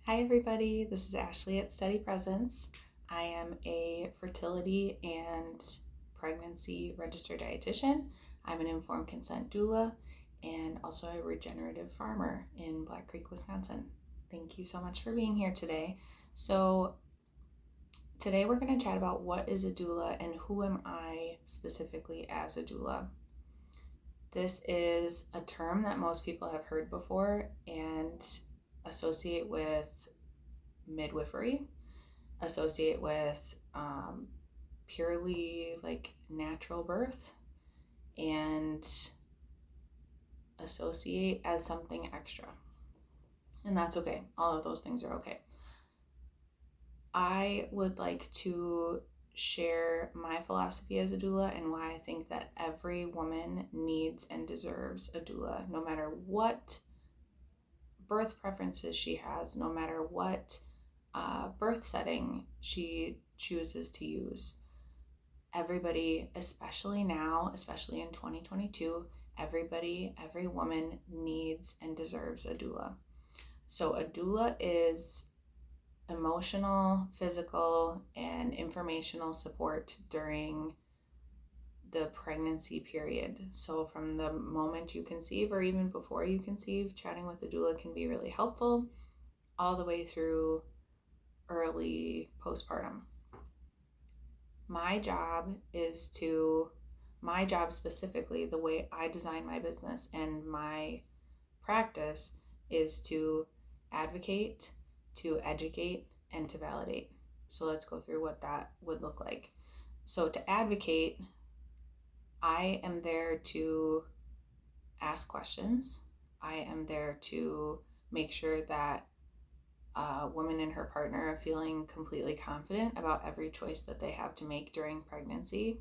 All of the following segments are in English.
Hi everybody, this is Ashley at Steady Presence. I am a fertility and pregnancy registered dietitian. I'm an informed consent doula and also a regenerative farmer in Black Creek, Wisconsin. Thank you so much for being here today. Today we're going to chat about what is a doula and who am I specifically as a doula. This is a term that most people have heard before and associate with midwifery, associate with purely like natural birth, and associate as something extra. And that's okay. All of those things are okay. I would like to share my philosophy as a doula and why I think that every woman needs and deserves a doula, no matter what birth preferences she has, no matter what birth setting she chooses to use. Everybody, especially now, especially in 2022, every woman needs and deserves a doula. So a doula is emotional, physical, and informational support during the pregnancy period. So from the moment you conceive or even before you conceive, chatting with a doula can be really helpful all the way through early postpartum. My job specifically, the way I design my business and my practice is to advocate, to educate, and to validate. So let's go through what that would look like. So to advocate, I am there to ask questions. I am there to make sure that a woman and her partner are feeling completely confident about every choice that they have to make during pregnancy,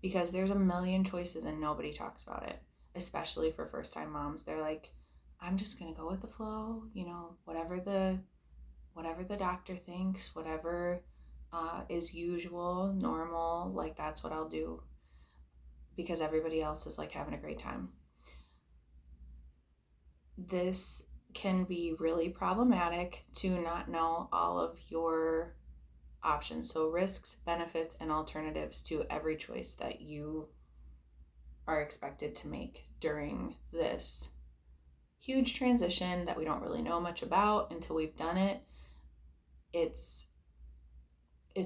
because there's a million choices and nobody talks about it, especially for first-time moms. They're like, I'm just gonna go with the flow, whatever the doctor thinks, whatever is usual, normal, like that's what I'll do because everybody else is like having a great time. This can be really problematic to not know all of your options. So risks, benefits, and alternatives to every choice that you are expected to make during this huge transition that we don't really know much about until we've done it. It's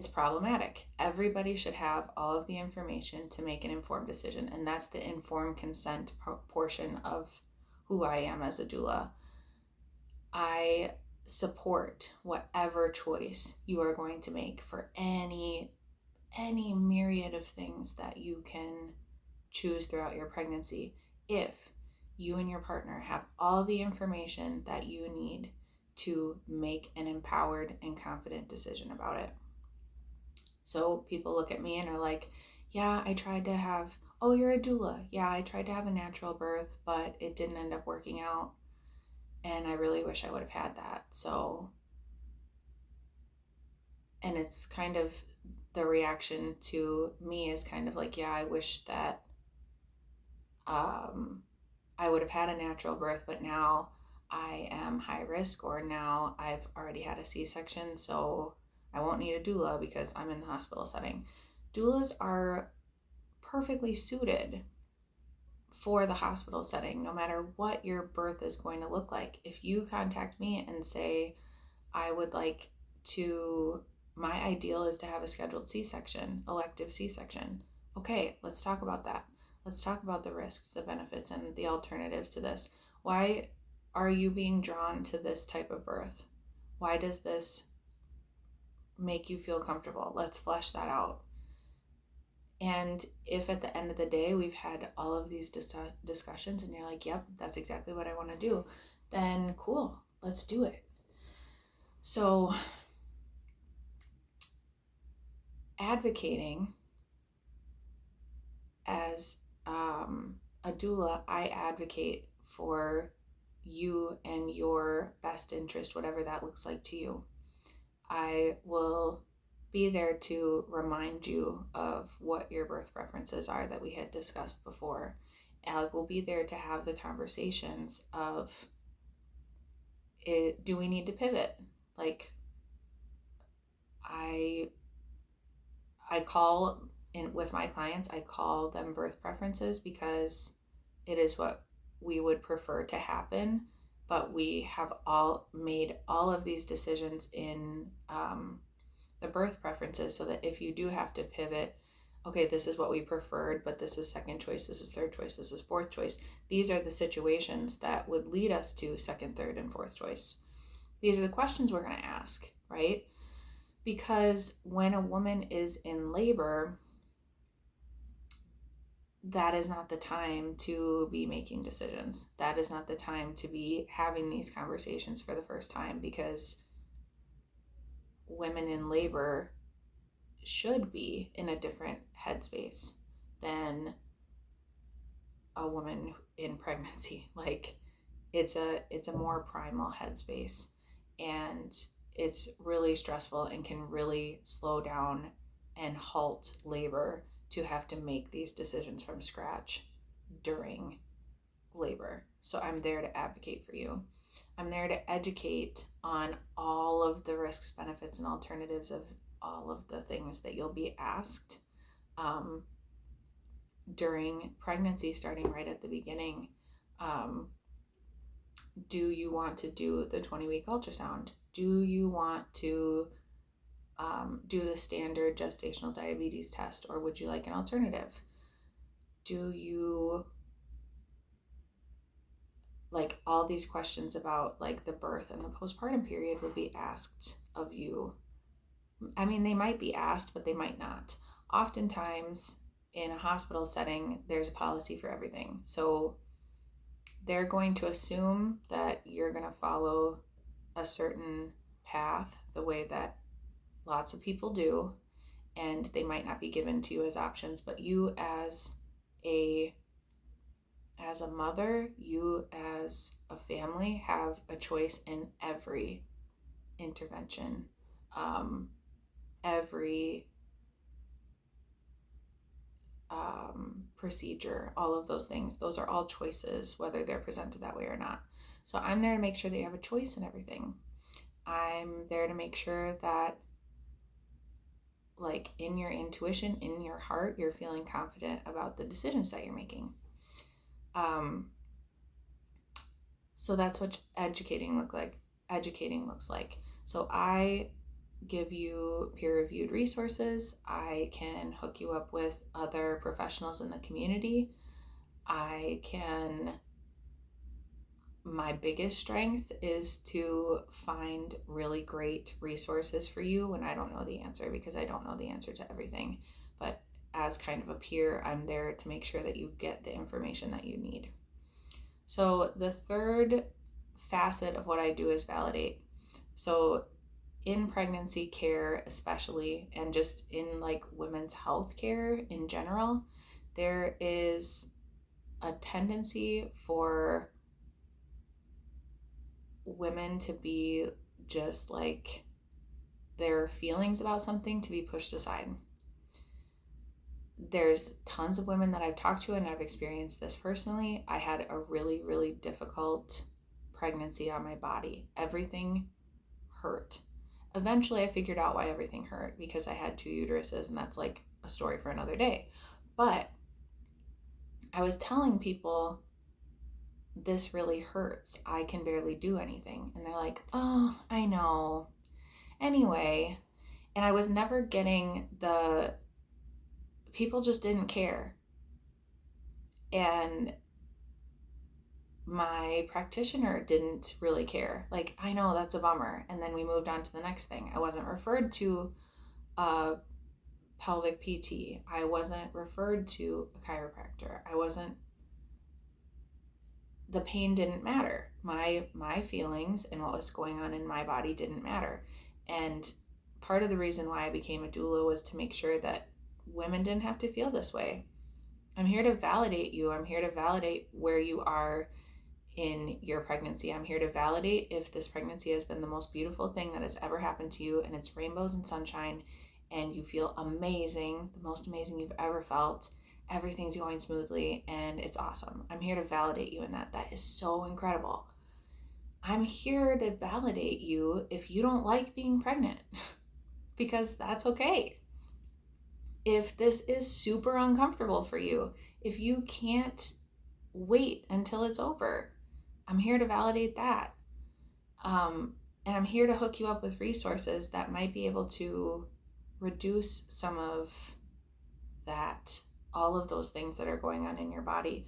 problematic. Everybody should have all of the information to make an informed decision, and that's the informed consent portion of who I am as a doula. I support whatever choice you are going to make for any myriad of things that you can choose throughout your pregnancy, if you and your partner have all the information that you need to make an empowered and confident decision about it. So people look at me and are like, yeah, I tried to have, oh, you're a doula. Yeah, I tried to have a natural birth, but it didn't end up working out. And I really wish I would have had that. So, and it's kind of the reaction to me is kind of like, yeah, I wish that I would have had a natural birth, but now I am high risk, or now I've already had a C-section, so I won't need a doula because I'm in the hospital setting. Doulas are perfectly suited for the hospital setting, no matter what your birth is going to look like. If you contact me and say, I would like to, my ideal is to have a scheduled C-section, elective C-section. Okay, let's talk about that. Let's talk about the risks, the benefits, and the alternatives to this. Why are you being drawn to this type of birth? Why does this make you feel comfortable? Let's flesh that out. And if at the end of the day we've had all of these discussions and you're like, yep, that's exactly what I want to do, then cool, let's do it. So advocating as a doula, I advocate for you and your best interest, whatever that looks like to you. I will be there to remind you of what your birth preferences are that we had discussed before. I will be there to have the conversations of, do we need to pivot? Like, I call in with my clients, I call them birth preferences because it is what we would prefer to happen, but we have all made all of these decisions in the birth preferences, so that if you do have to pivot, okay, this is what we preferred, but this is second choice, this is third choice, this is fourth choice. These are the situations that would lead us to second, third, and fourth choice. These are the questions we're going to ask, right? Because when a woman is in labor, that is not the time to be making decisions. That is not the time to be having these conversations for the first time, because women in labor should be in a different headspace than a woman in pregnancy. Like, it's a more primal headspace, and it's really stressful and can really slow down and halt labor to have to make these decisions from scratch during labor. So I'm there to advocate for you. I'm there to educate on all of the risks, benefits, and alternatives of all of the things that you'll be asked during pregnancy, starting right at the beginning. Do you want to do the 20-week ultrasound? Do you want to do the standard gestational diabetes test, or would you like an alternative? Do you like all these questions about like the birth and the postpartum period would be asked of you. I mean, they might be asked, but they might not. Oftentimes in a hospital setting, there's a policy for everything. So they're going to assume that you're going to follow a certain path the way that lots of people do, and they might not be given to you as options, but you as a mother, you as a family have a choice in every intervention, every procedure, all of those things. Those are all choices, whether they're presented that way or not. So I'm there to make sure that you have a choice in everything. I'm there to make sure that, like, in your intuition, in your heart, you're feeling confident about the decisions that you're making. So that's what educating looks like. So I give you peer-reviewed resources. I can hook you up with other professionals in the community. My biggest strength is to find really great resources for you when I don't know the answer, because I don't know the answer to everything. But as kind of a peer, I'm there to make sure that you get the information that you need. So the third facet of what I do is validate. So in pregnancy care especially, and just in like women's health care in general, there is a tendency for women to be just like their feelings about something to be pushed aside. There's tons of women that I've talked to, and I've experienced this personally. I had a really, really difficult pregnancy on my body. Everything hurt. Eventually I figured out why everything hurt, because I had 2 uteruses, and that's like a story for another day. But I was telling people, this really hurts. I can barely do anything. And they're like, oh, I know. Anyway, and I was never getting people just didn't care. And my practitioner didn't really care. Like, I know, that's a bummer. And then we moved on to the next thing. I wasn't referred to a pelvic PT. I wasn't referred to a chiropractor. The pain didn't matter. My feelings and what was going on in my body didn't matter. And part of the reason why I became a doula was to make sure that women didn't have to feel this way. I'm here to validate you. I'm here to validate where you are in your pregnancy. I'm here to validate if this pregnancy has been the most beautiful thing that has ever happened to you, and it's rainbows and sunshine, and you feel amazing, the most amazing you've ever felt. Everything's going smoothly and it's awesome. I'm here to validate you in that. That is so incredible. I'm here to validate you if you don't like being pregnant, because that's okay. If this is super uncomfortable for you, if you can't wait until it's over, I'm here to validate that. And I'm here to hook you up with resources that might be able to reduce some of that, all of those things that are going on in your body.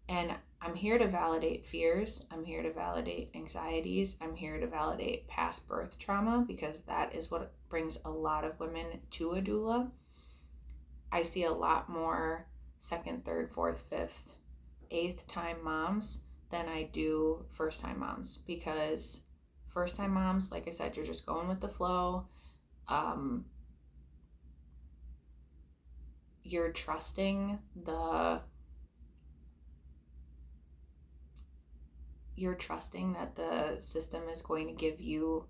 And I'm here to validate fears. I'm here to validate anxieties. I'm here to validate past birth trauma, because that is what brings a lot of women to a doula. I see a lot more second, third, fourth, fifth, eighth time moms than I do first time moms, because first time moms, like I said, you're just going with the flow. You're trusting that the system is going to give you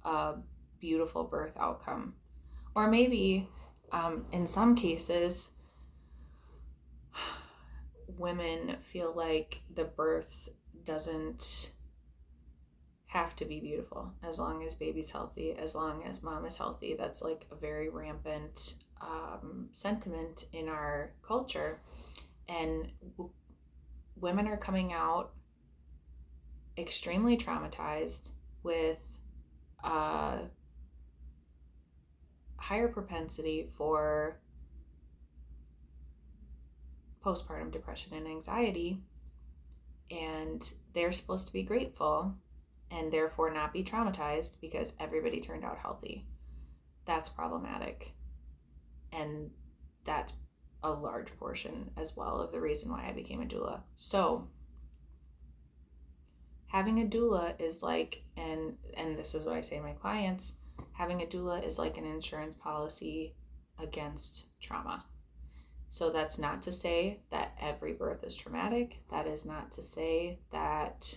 a beautiful birth outcome. Or maybe in some cases, women feel like the birth doesn't have to be beautiful as long as baby's healthy, as long as mom is healthy. That's like a very rampant sentiment in our culture. And women are coming out extremely traumatized with a higher propensity for postpartum depression and anxiety, and they're supposed to be grateful and therefore not be traumatized because everybody turned out healthy. That's problematic, and that's a large portion as well of the reason why I became a doula. So having a doula is like, and this is what I say to my clients, having a doula is like an insurance policy against trauma. So that's not to say that every birth is traumatic. That is not to say that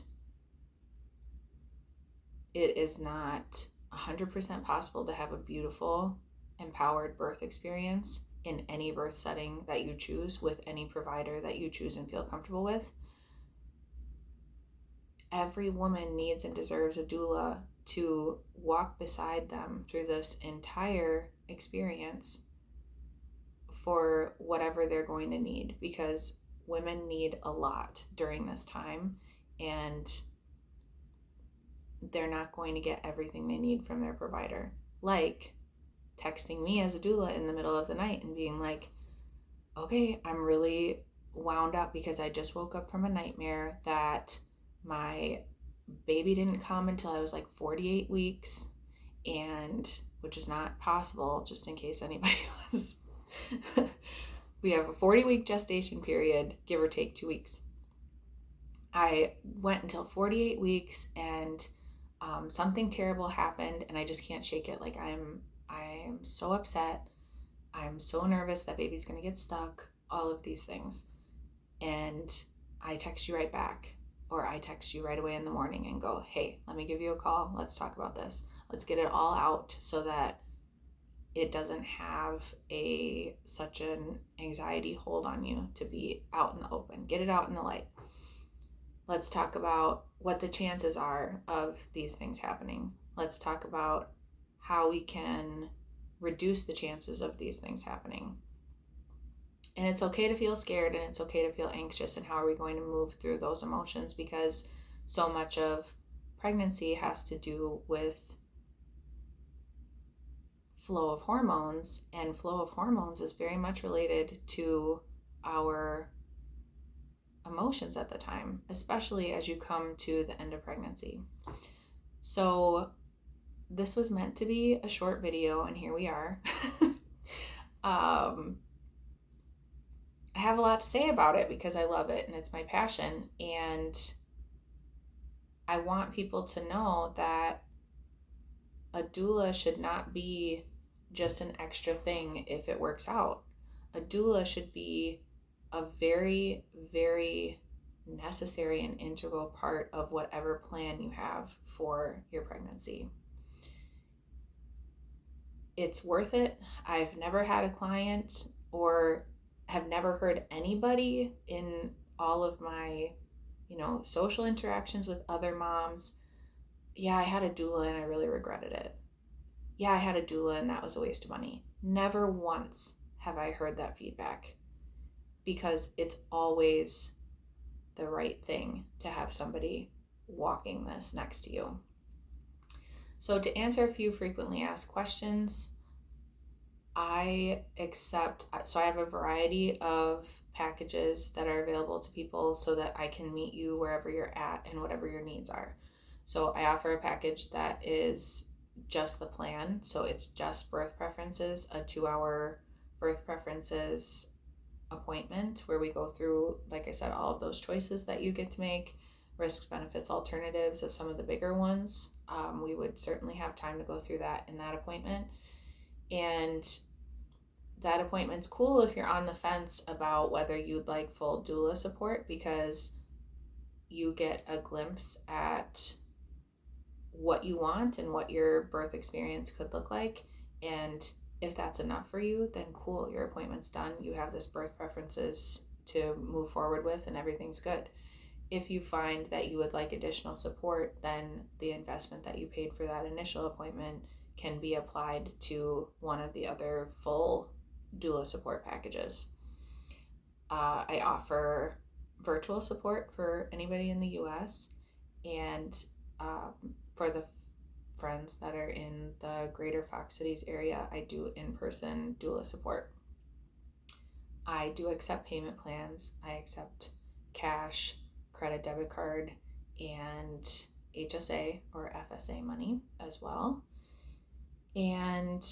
it is not 100% possible to have a beautiful, empowered birth experience in any birth setting that you choose, with any provider that you choose and feel comfortable with. Every woman needs and deserves a doula to walk beside them through this entire experience for whatever they're going to need, because women need a lot during this time, and they're not going to get everything they need from their provider. Like texting me as a doula in the middle of the night and being like, okay, I'm really wound up because I just woke up from a nightmare that my baby didn't come until I was like 48 weeks, and which is not possible, just in case anybody was. We have a 40-week gestation period, give or take 2 weeks. I went until 48 weeks, and something terrible happened, and I just can't shake it. Like I'm so upset. I'm so nervous that baby's gonna get stuck. All of these things, and I text you right back, or I text you right away in the morning and go, hey, let me give you a call. Let's talk about this. Let's get it all out so that it doesn't have such an anxiety hold on you to be out in the open. Get it out in the light. Let's talk about what the chances are of these things happening. Let's talk about how we can reduce the chances of these things happening. And it's okay to feel scared, and it's okay to feel anxious, and how are we going to move through those emotions, because so much of pregnancy has to do with flow of hormones, and flow of hormones is very much related to our emotions at the time, especially as you come to the end of pregnancy. So this was meant to be a short video, and here we are. I have a lot to say about it because I love it and it's my passion, and I want people to know that a doula should not be just an extra thing if it works out. A doula should be a very, very necessary and integral part of whatever plan you have for your pregnancy. It's worth it. I've never had a client, or have never heard anybody in all of my, social interactions with other moms, yeah, I had a doula and I really regretted it. Yeah, I had a doula and that was a waste of money. Never once have I heard that feedback, because it's always the right thing to have somebody walking this next to you. So to answer a few frequently asked questions, I have a variety of packages that are available to people so that I can meet you wherever you're at and whatever your needs are. So I offer a package that is just the plan. So it's just birth preferences, a 2-hour birth preferences appointment where we go through, like I said, all of those choices that you get to make, risks, benefits, alternatives of some of the bigger ones. We would certainly have time to go through that in that appointment. And that appointment's cool if you're on the fence about whether you'd like full doula support, because you get a glimpse at what you want and what your birth experience could look like. And if that's enough for you, then cool, your appointment's done. You have this birth preferences to move forward with and everything's good. If you find that you would like additional support, then the investment that you paid for that initial appointment can be applied to one of the other full doula support packages. I offer virtual support for anybody in the US, and for the friends that are in the greater Fox Cities area, I do in-person doula support. I do accept payment plans. I accept cash, credit, debit card, and HSA or FSA money as well. And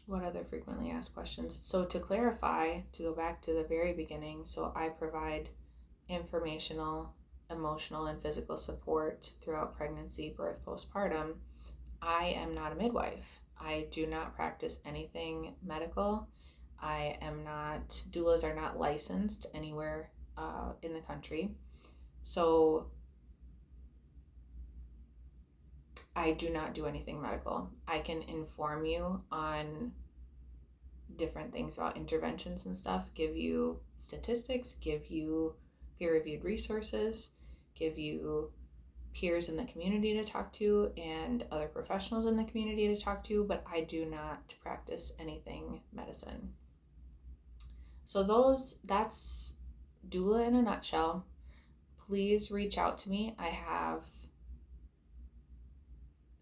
what other frequently asked questions? So to clarify, to go back to the very beginning, so I provide informational, emotional, and physical support throughout pregnancy, birth, postpartum. I am not a midwife. I do not practice anything medical. Doulas are not licensed anywhere in the country. So I do not do anything medical. I can inform you on different things about interventions and stuff, give you statistics, give you peer-reviewed resources, give you peers in the community to talk to and other professionals in the community to talk to, but I do not practice anything medicine. So that's doula in a nutshell. Please reach out to me. I have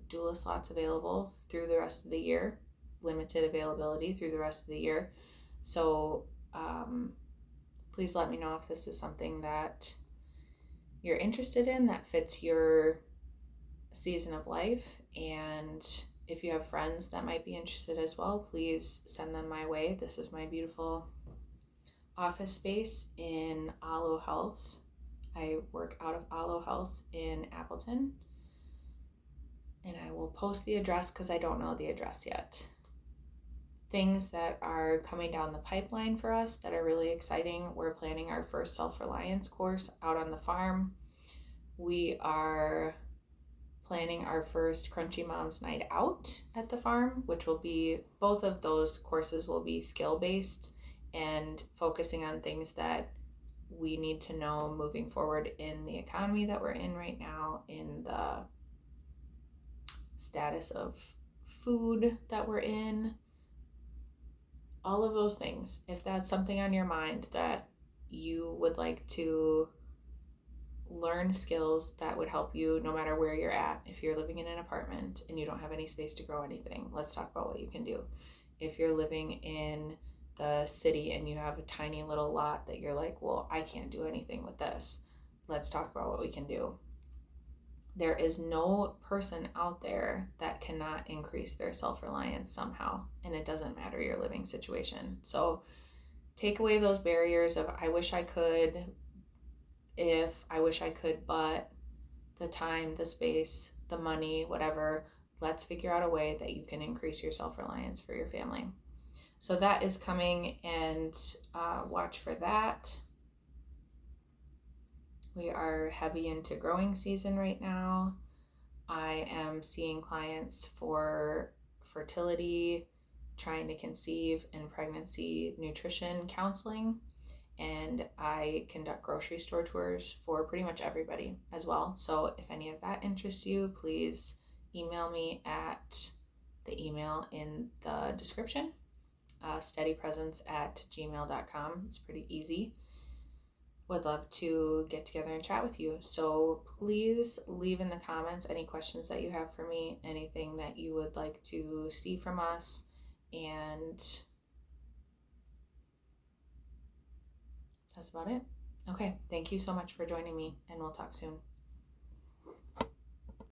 doula slots available through the rest of the year, limited availability through the rest of the year. So please let me know if this is something that you're interested in, that fits your season of life. And if you have friends that might be interested as well, please send them my way. This is my beautiful office space in Alo Health. I work out of Alo Health in Appleton. And I will post the address because I don't know the address yet. Things that are coming down the pipeline for us that are really exciting. We're planning our first self-reliance course out on the farm. We are planning our first Crunchy Moms Night Out at the farm, which will be, both of those courses will be skill-based and focusing on things that we need to know moving forward in the economy that we're in right now, in the status of food that we're in, all of those things. If that's something on your mind that you would like to learn skills that would help you no matter where you're at. If you're living in an apartment and you don't have any space to grow anything, let's talk about what you can do. If you're living in the city and you have a tiny little lot that you're like, well, I can't do anything with this, let's talk about what we can do. There is no person out there that cannot increase their self-reliance somehow, and it doesn't matter your living situation. So take away those barriers of I wish I could, but the time, the space, the money, whatever. Let's figure out a way that you can increase your self-reliance for your family. So that is coming, and watch for that. We are heavy into growing season right now. I am seeing clients for fertility, trying to conceive, and pregnancy nutrition counseling. and I conduct grocery store tours for pretty much everybody as well. So if any of that interests you, please email me at the email in the description, steadypresence@gmail.com. It's pretty easy. Would love to get together and chat with you. So please leave in the comments any questions that you have for me, anything that you would like to see from us, and that's about it. Okay, thank you so much for joining me, and we'll talk soon.